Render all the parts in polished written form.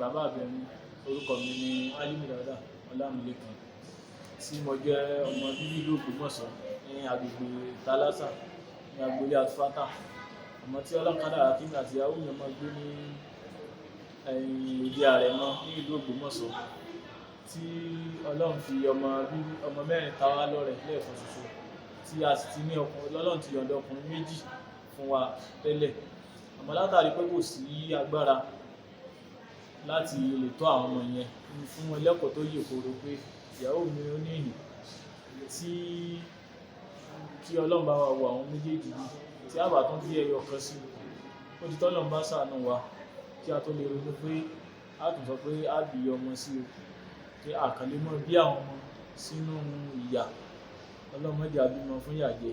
bàbá Benin. Orúkọ mi ni Alimudada Ọlámilékan tí mo jẹ́ ọmọ bíbí ìlú Ògbómọ̀ṣọ́ ní agbègbè Talasa ní agboolé Atufata. Ọmọ tí ọlọ́kadà Akínmi àti ìyàwó mi ọmọ gbé ní Ìdí Àrẹ̀mọ ní ìlú Ògbómọ̀ṣọ́ tí Ọlọ́run fi ọmọ mẹ́rin ta wá lọ́rẹ lẹ́ẹ̀kan ṣoṣo tí a sì ti ní Ọlọ́run ti yọ̀ǹda ọkùnrin méjì fún wa tẹ́lẹ̀. Àmọ́ látàrí pé kò sí agbára láti lè tọ́ àwọn ọmọ yẹn fún wọn lẹ́kọ̀ọ́ tó yè kooro pé ìyàwó mi ó ní ìyìn tí Ọlọ́run bá wa wo àwọn méjèèjì yìí tí a bá tún bí ẹyọ kan sí ó ti tọ́lọ́run bá ṣàánú wa kí a tó lè ronú pé a tún sọ pé a bí ọmọ sí o pé àkànlé mọ́ bí àwọn ọmọ sínú ìyà Ọlọ́run má jẹ́ a bímọ fún ìyà jẹ.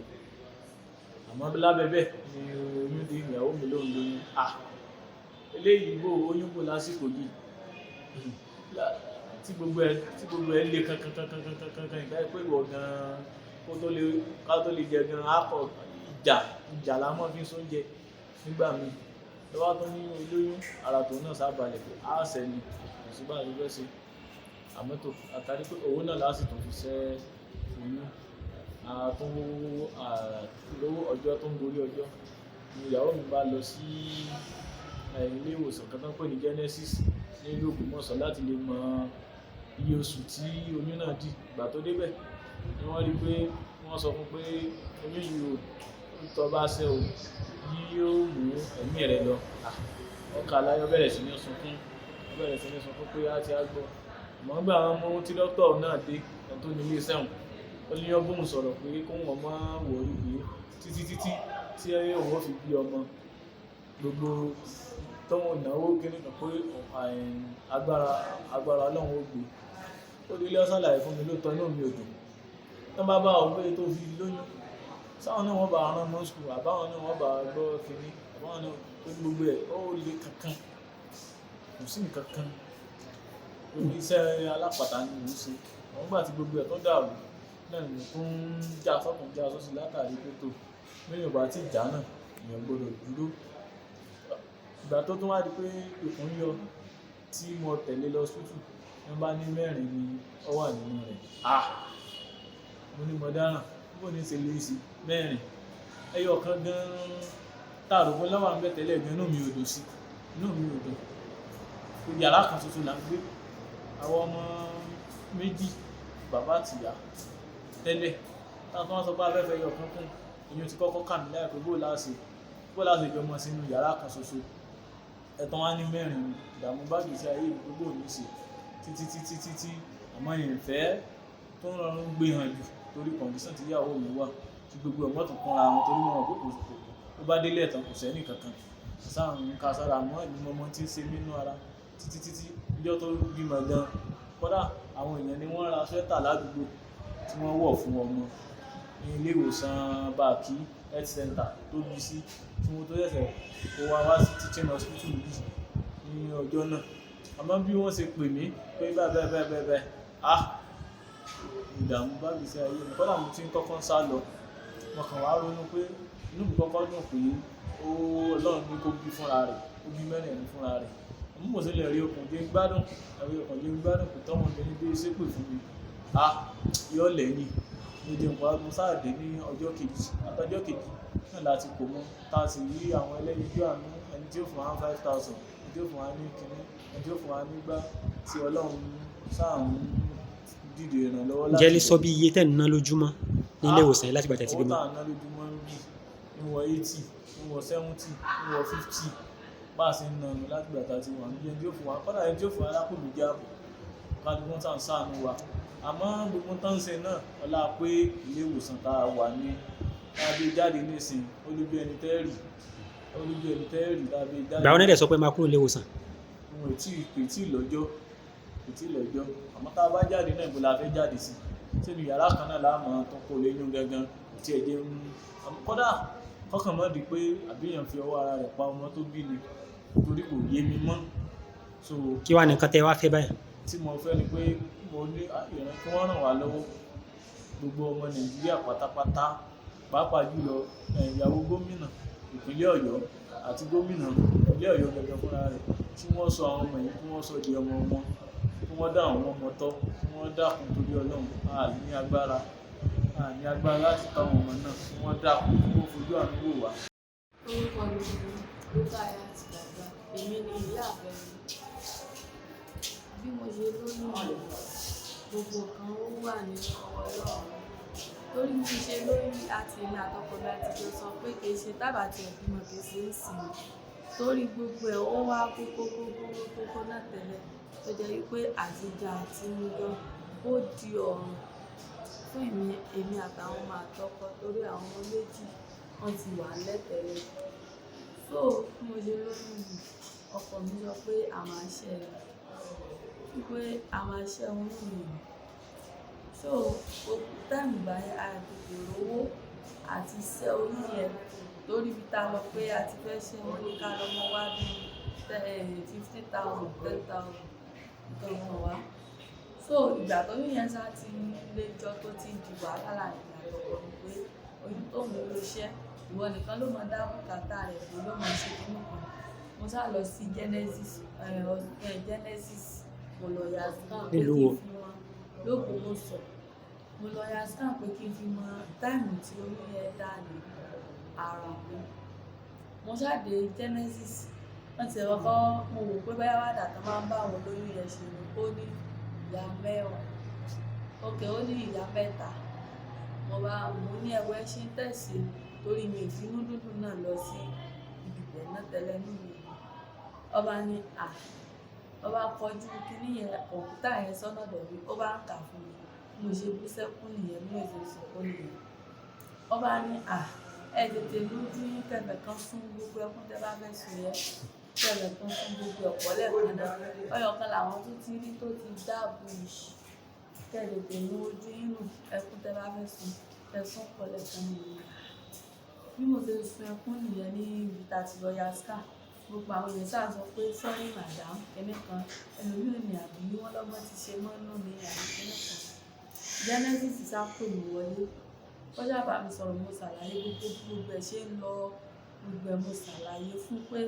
Àmọ́ lábẹ́bẹ̀ ni oyún dé ìyàwó mi lóhùn lóyún eléyìí bò oyún bò lásìkò yìí tí gbogbo ẹ lé kankan ìgbà pé ìwọ gan ká tó lè jẹ gan akọ ìjà la mọ́ fi sóúnjẹ nígbà míì lọ́wọ́ tó ní olóyún ara tó náà sábàlẹ̀ pé á sẹ́ni kò sí bá a lè fẹ́ ṣe àmọ́ tó àtàrí pé owó náà lásìkò fi ṣẹ́ oyún lówó ọjọ́ tó ń gorí ọjọ́ ni ìyàwó mi bá lọ sí ilé ìwòsàn kan tó ń pè ní Genesis ní ìlú Ògbómọ̀ṣọ́ láti lè mọ iye oṣù tí oyún náà dì. Ìgbà tó débẹ̀ ni wọ́n rí pé wọ́n sọ fún pé oyún yìí ò tọ́ bá ṣẹ́ o yóò mú ẹ̀mí rẹ̀ lọ. Ọkà aláyọ̀ bẹ̀rẹ̀ sí ní sunkún pé á ti á gbọ́. Àmọ́ nígbà wọn mú tí dókítà náà dé ẹni tó ní ilé iṣẹ́ wọn ó ní yọ́ bóun sọ̀rọ̀ pé kóun ọmọ wọ̀ ìwé títí tí òun ó fi bí ọmọ gbogbo tọ́wọ́n ìnáwó kíní kan pé agbára Ọlọ́run ó gbé. Ó délé ọ̀sán láì fún mi lóòótọ́ náà mi ò dùn. Tọ́ bá bá ọgbẹ́ tó fi lóyún sáwọn náà wọ́n bá rán mọ́ skul àbáwọn náà wọ́n bá gbọ́ kíní àbáwọn náà tó gbogbo ẹ̀ ó le kankan kò sí nǹkan kan iṣẹ́ alápàtà ni mò ń ṣe. Àwọn gbà tí gbogbo ẹ̀ tó dàrú náà ni tó ń já sọ́kùn já sọ́sí látàrí pé tó lẹ́yìn ọba tí ìjà náà èèyàn gbọdọ̀ dúró. Ìgbà tó tún wá di pé ikùn yọ tí mo tẹ̀lé lọ sótù wọ́n bá ní mẹ́rin ni ó wà nínú rẹ̀. Mo ní mo dáràn bó ní ṣe lè ṣe mẹ́rin ẹyọ kan gan-an táàrò fún lọ́wọ́ àgbẹ̀ tẹ́lẹ̀ gan inú mi ò dùn sí inú mi ò dùn. Yàrá kan ṣoṣo là ń gbé àwọn ọmọ méjì bàbá àti ìyá tẹ́lẹ̀ táwọn wọ́n sọ pé afẹ́fẹ́ ẹyọ kan kún ìyẹn ti kọ́kọ́ kà mí láì pé bó láṣẹ jọmọ sínú yàrá kan ṣoṣo ẹ̀tàn wá ní mẹ́rin ìdààmú bá gbèsè ayé gbogbo òní ṣe títí àmọ́ ìfẹ́ tó ń rọrùn gbé hàn jù torí kọ̀ǹdíṣàn tí ìyàwó mi wà tí gbogbo ọmọ tó kúnra wọn torí wọn kò ó bá délé ẹ̀tàn kò sẹ́ni kankan sáà ń ka sára mọ́ ìlú ọmọ tí ń ṣe nínú ara títí ìjọ tó bímọ gan kódà àwọn èèyàn ni wọ́n ra swẹ́tà ládùúgbò tí wọ́n wọ̀ fún ọmọ ní ilé ìwòsàn Bàkí health center tó bí sí tí wọ́n tó ṣẹ̀ṣẹ̀ kó wá sí teaching hospital yìí ní ọjọ́ náà. Àmọ́ bí wọ́n ṣe pè mí pé bẹ́ẹ̀ ìdààmú bá gbèsè ayé mi kódà mo ti ń kọ́kọ́ sá lọ mo kàn wá ronú pé inú mi kọ́kọ́ dùn pé Ọlọ́run ní kó bí fúnra rẹ̀ ó bí mẹ́rin ẹ̀mí fúnra rẹ̀. Mo sì lè rí ọkùnrin jẹ́ gbádùn pé tọ́mọbìnrin dé ṣépè fún mi yọ lẹ́yìn mo jẹun pa mo sáàdé ní ọjọ́ kejì náà láti kò mọ́ tá a sì rí àwọn ẹlẹ́yinjú àánú ẹni tí ó fún wa 5,000 ẹni tí ó fún wa ní kinní ẹni tí ó fún wa nígbà tí Ọlọ́run sáà ń dìde ìrànlọ́wọ́ láti. Ǹjẹ́ lè sọ bí iye tẹ́ ń ná lójúmọ́ ní ilé ìwòsàn yìí láti gbà tẹ́tí bímọ? owó tá à ń ná lójúmọ́ ń bì ń wọ 80 ń wọ 70 ń wọ 50 bá a ṣe ń nànú láti gbà tá a ti wà ní ẹni tí ó fún wa kọ́dà ẹni tí ó fún wa lápò méjì ààbò kálukú tá à ń ṣàánú wa. Àmọ́ gbogbo tán ń ṣe náà ọlá pé ilé ìwòsàn tá a wà ní tàbí jáde nísìn olójú ẹni tẹ́rì tàbí jáde. Gbà wọn náà dẹ̀ sọ pé máa kúrò ilé ìwòsàn. Wọn kò tí ì lọ́jọ́ àmọ́ tá a bá jáde náà ìbò la fẹ́ jáde sí sínú yàrá kan náà láàmú tó kó lẹ́yìn gangan tí ẹ̀jẹ̀ ń kódà kọ́kàn mọ́ di pé àbíyàn fi ọwọ́ ara rẹ̀ pa ọmọ tó bí ni torí kò yé mi mọ́. Kí wàá nìkan tẹ́ wá fẹ́ báyìí? Tí mo fẹ́ ni pé mo ní ìran kí wọ́n ràn wá lọ́wọ́ gbogbo ọmọ Nàìjíríà pátápátá pàápàá jùlọ ìyàwó gómìnà ìpínlẹ̀ Ọ̀yọ́ àti gómìnà ìpínlẹ̀ Ọ̀yọ́ gẹ́gẹ́ fúnra rẹ̀ tí wọ́n sọ àwọn ọmọ yìí kí wọ́n sọ di ọmọ wọn, kí wọ́n dá àwọn ọmọ tọ́, kí wọ́n dákun torí Ọlọ́run. A ní agbára láti tọ́ àwọn ọmọ náà, kí wọ́n dákun kí wọ́n fojú àánú wò wá. Orúkọ mi ni Lúkáyà àti Dàgbà. Èmi ni ìyá àbẹ̀rẹ̀. Bí mo ṣe lóyún rẹ̀, gbogbo kan ó wà nínú ọwọ́ Ọlọ́run. Torí mo ṣe lóyún àti èmi àtọkọ mi àti jọ sọ pé kì í ṣe tábà tí ẹ̀ bímọ kì í ṣe ń sìn. Torí gbogbo ẹ̀ ó wá kókó náà tẹ́lẹ̀ tó jẹ́ wípé àtijọ́ àti níjọ́ ó di ọ̀ràn fún èmi àtàwọn ọmọ àtọkọ torí àwọn ọmọ méjì wọ́n ti wà lẹ́tẹ̀lẹ̀. So bí mo ṣe lóyún yìí, ọkọ mi sọ pé a máa ṣẹ́ ẹ, wípé a máa ṣẹ́ oyún yìí. So táìmù báyìí a tètè rówó àti ṣẹ́ oyún yẹn torí bí ta lọ pé a ti fẹ́ ṣẹ́ wọn ní ká lọ́mọ wá bí 50,000 10,000 nǹkan kan wá. So ìgbà tó yún yẹn sá ti léjọ́ tó ti di wàhálà láàrin àtọkọ mi pé oyún tó ń lo iṣẹ́ ìwọ nìkan ló máa dá bùkátà rẹ̀ pé ló máa ṣe kíní kan. Mo sá lọ sí Genesis mo lọ ya scan pé kí n fi wọn l'Ógbómọ̀ṣọ́. Mo lọ ya scan pé kí n fi mọ táìmù tí oyún yẹn dá ní ara mi. Mo sá dé Genesis wọ́n ti kọ́kọ́ mo wò pé báyà wàdà kan máa ń bá àwọn olóyún yẹn ṣe ni ó ní ìyá mẹ́wàá. Ókè ó ní ìyá mẹ́ta. Mo ní ẹ̀wọ̀ ṣe ń tẹ̀sí torí mi ìfinú dúdú náà lọ sí ibi bẹ̀ náà tẹ́lẹ̀ nínú ìlú. Ọba ní ọba kọjú kíní yẹn kọ̀ǹpútà yẹn sọ́nà dọ̀bí ó bá ń kà fún mi. Mo ṣe bú sẹ́kún nìyẹn bí mo ṣe sọ̀kún nìyẹn. Ọba ní ẹ tètè lójú yín kẹfẹ̀ kan fún gbogbo ẹkún tẹ́ bá fẹ́ sùn yẹn kẹfẹ̀ kan fún gbogbo ọ̀pọ̀ lẹ́ẹ̀kan náà. Ọyọ̀kan làwọn tó ti rí tó ti dáàbò yìí tètè ní ojú yín nù ẹkún tẹ́ bá fẹ́ sùn ẹ̀sùn pọ̀ lẹ́ẹ̀kan nìyẹn. Bí mo ṣe sun ẹkún nìyẹn ní ibi tá ti lọ ya scan. Gbogbo àwọn èèyàn sáà sọ pé sorry madam kíní kan ẹlòmíràn ni àbí wọ́n lọ́gbọ́n ti ṣe mọ́nú ní àbí kíní kan. Genesis sá pè mí wọlé. Ó ṣàbà mi sọ̀rọ̀ mo ṣàlàyé gbogbo ẹ̀ ṣe ń lọ gbogbo ẹ̀ mo ṣàlàyé fún pé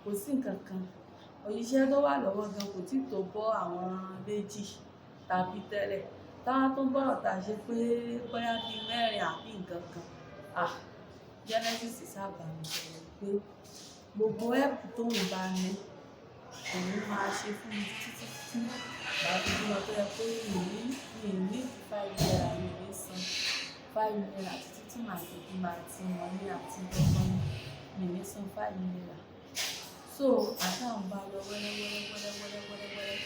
kò sí nǹkan kan. Òṣìṣẹ́ tó wà lọ́wọ́ gan kò tí tó bọ́ àwọn méjì tàbí tẹ́lẹ̀. Táwọn tó ń bọ̀rọ̀ ta ṣe pé bóyá bí mẹ́rin àbí nǹkan kan. Genesis sábà mi sọ̀rọ̀ pé gbogbo ẹ̀pù tó ń bá ní òun máa ṣe fún mi títí bàbá mi lọ tó yẹ pé mi ní 5 naira mi ní san 5 naira títí tí màá tètè máa ti wọn ní àti gbọ́gbọ́n mi ní san 5 naira. So àtàwọn bá lọ wẹ́rẹ́wẹ́rẹ́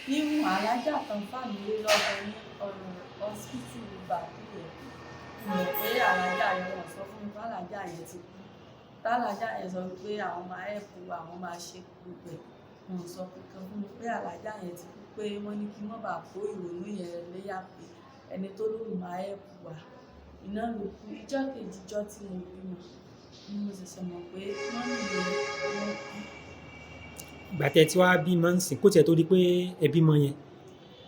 nínú alájà kan fàmílé lọ́wọ́ ní hospital bàbí rẹ̀. Mo rò pé alájà yẹn wọ́n sọ fún mi pé alájà yẹn ti kú. Tálájà yẹn sọ pé àwọn máa ẹ̀pù àwọn máa ṣe gbogbo ẹ̀. Wọ́n sọ kankan fún mi pé alájà yẹn ti kú pé wọ́n ní kí wọ́n bá kó ìrònú yẹn léyà pé ẹni tó lóun máa ẹ̀pù wá. Iná ló kú ìjọ́ kejì ìjọ́ tí mo bímọ ni mo ṣẹ̀ṣẹ̀ mọ̀ pé wọ́n nílò wọn kú. Ìgbà tẹ́ tí wàá bímọ ń sìn kó tiẹ̀ tó di pé ẹ bímọ yẹn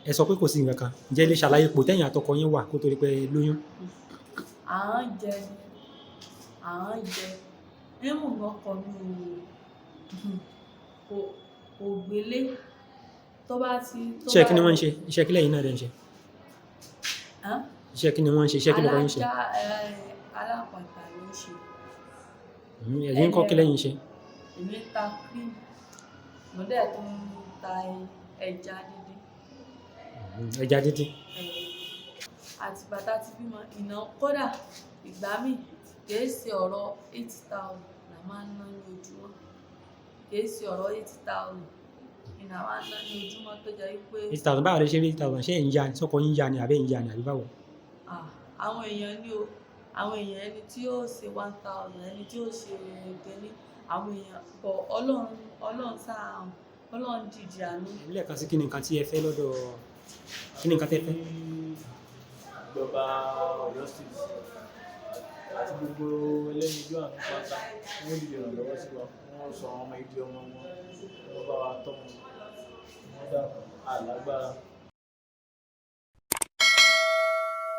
ẹ sọ pé kò sí nǹkan kan ǹjẹ́ ilé ṣàlàyé ipò tẹ́yìn àtọkọ yín wà kó tó di pé lóyún. À ń jẹ nímú ọkọ mi kò gbélé tó bá ti. Iṣẹ́ kí ni wọ́n ń ṣe? Iṣẹ́ kí lẹ́yìn náà dẹ̀ ń ṣe? Iṣẹ́ kí ni wọ́n ń ṣe? Iṣẹ́ kí lọ́kọ yín ṣe? Alápàtà ló ń ṣe. Ẹ̀yin ń kọ́ kí lẹ́yìn ṣe? Èmi ta cream mo dẹ̀ tó ń ta ẹja dídín. Ẹja dídín. Àti bàtà ti bímọ ìná kódà ìgbà míì kìí ṣe ọ̀rọ̀ 80,000 là máa ń ná ní ojúmọ́. Kìí ṣe ọ̀rọ̀ 80,000 ìná máa ń ná ní ojúmọ́ tó jẹ́ wípé. 80,000 báwo lè ṣe rí 80,000 ṣé ẹ̀ ń ya sọ́kọ yín ya ni àbẹ́ ń ya ni àbí báwo? Àwọn èèyàn ní o àwọn èèyàn ẹni tí ó ṣe 1,000 ẹni tí ó ṣe gẹ́lẹ́ àwọn èèyàn bọ̀ Ọlọ́run dìde àánú. Ilé ẹ̀kan sí kí ni nǹkan tí ẹ fẹ́ lọ́dọ̀ kí ni nǹkan tẹ́ fẹ́? Ìjọba Ọ̀yọ́ State àti gbogbo ẹlẹ́yinjú àánú pátá wọ́n lè ràn lọ́wọ́ sí wa wọ́n sọ àwọn ọmọ ìdí ọmọ wọn wọ́n bá wa tọ́ wọn dà alágbára.